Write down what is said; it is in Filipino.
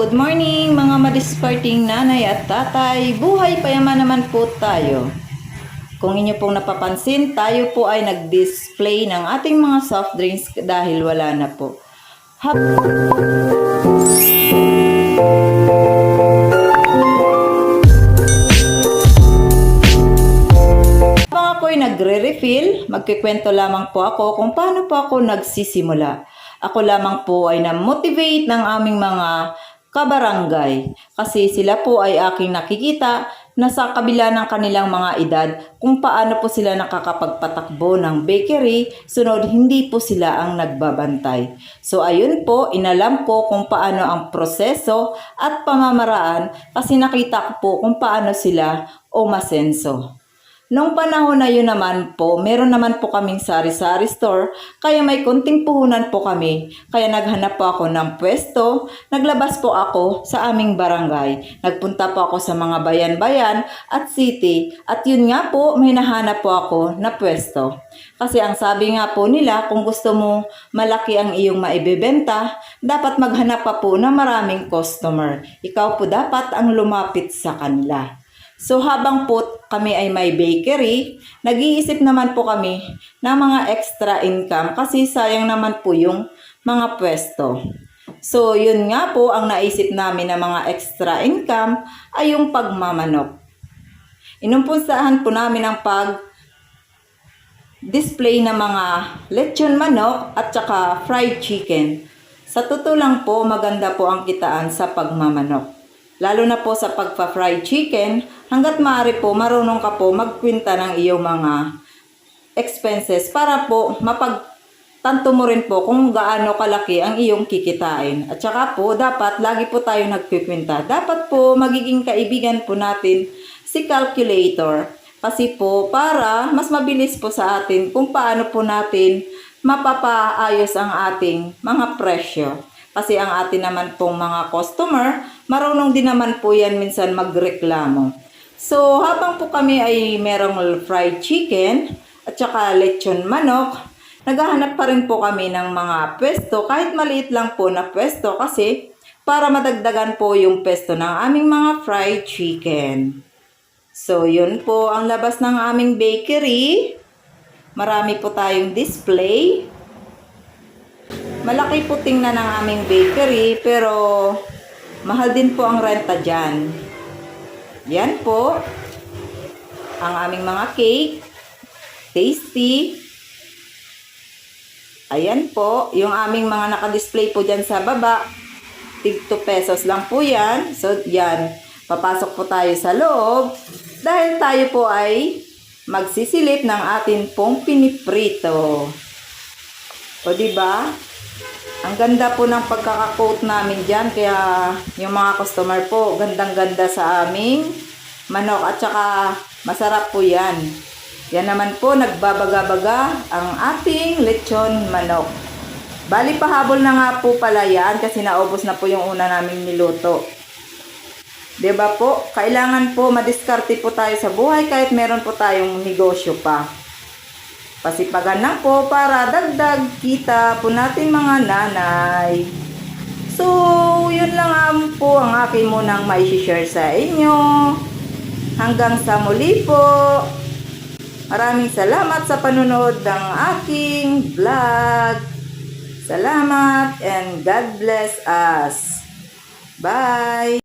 good morning mga madiskarting nanay at tatay. Buhay payaman naman po tayo. Kung inyo pong napapansin, tayo po ay nag-display ng ating mga soft drinks dahil wala na po. Habang ako'y nagre-refill, magkikwento lamang po ako kung paano po ako nagsisimula. Ako lamang po ay na-motivate ng aming mga kabarangay kasi sila po ay aking nakikita na sa kabila ng kanilang mga edad kung paano po sila nakakapagpatakbo ng bakery, sunod hindi po sila ang nagbabantay. So ayun po, inalam ko kung paano ang proseso at pamamaraan kasi nakita ko po kung paano sila umasenso. Noong panahon na yun naman po, meron naman po kaming sari-sari store, kaya may konting puhunan po kami. Kaya naghanap po ako ng pwesto, naglabas po ako sa aming barangay. Nagpunta po ako sa mga bayan-bayan at city, at yun nga po, may nahanap po ako na pwesto. Kasi ang sabi nga po nila, kung gusto mo malaki ang iyong maibebenta, dapat maghanap pa po ng maraming customer. Ikaw po dapat ang lumapit sa kanila. So habang po kami ay may bakery, nag-iisip naman po kami ng mga extra income kasi sayang naman po yung mga pwesto. So yun nga po ang naisip namin na mga extra income ay yung pagmamanok. Inumpunsahan po namin ang pag-display ng mga lechon manok at saka fried chicken. Sa totoo lang po, maganda po ang kitaan sa pagmamanok. Lalo na po sa pagpa-fried chicken, hanggat maaari po, marunong ka po magkwenta ng iyong mga expenses para po mapagtanto mo rin po kung gaano kalaki ang iyong kikitain. At saka po, dapat lagi po tayo nagkikwenta. Dapat po magiging kaibigan po natin si calculator. Kasi po, para mas mabilis po sa atin kung paano po natin mapapaayos ang ating mga presyo. Kasi ang atin naman pong mga customer, marunong din naman po yan minsan magreklamo. So, habang po kami ay merong fried chicken at saka lechon manok, naghahanap pa rin po kami ng mga pwesto, kahit maliit lang po na pwesto kasi para madagdagan po yung pwesto ng aming mga fried chicken. So, yun po ang labas ng aming bakery. Marami po tayong display. Malaki po tingnan ng aming bakery pero mahal din po ang renta dyan. Yan po ang aming mga cake. Tasty. Ayan po yung aming mga nakadisplay po dyan sa baba. Tig 2 pesos lang po yan. So yan, papasok po tayo sa loob dahil tayo po ay magsisilip ng atin pong piniprito. O diba? Ang ganda po ng pagkaka-coat namin dyan. Kaya yung mga customer po, gandang-ganda sa aming manok. At saka masarap po yan. Yan naman po, nagbabaga-baga ang ating lechon manok. Bali pahabol na nga po pala yan kasi naubos na po yung una naming niluto. Diba po? Kailangan po madiskarte po tayo sa buhay kahit meron po tayong negosyo pa. Pasipagan lang po para dagdag kita po natin mga nanay. So, yun lang po ang aking munang mai-share sa inyo. Hanggang sa muli po. Maraming salamat sa panunod ng aking vlog. Salamat and God bless us. Bye!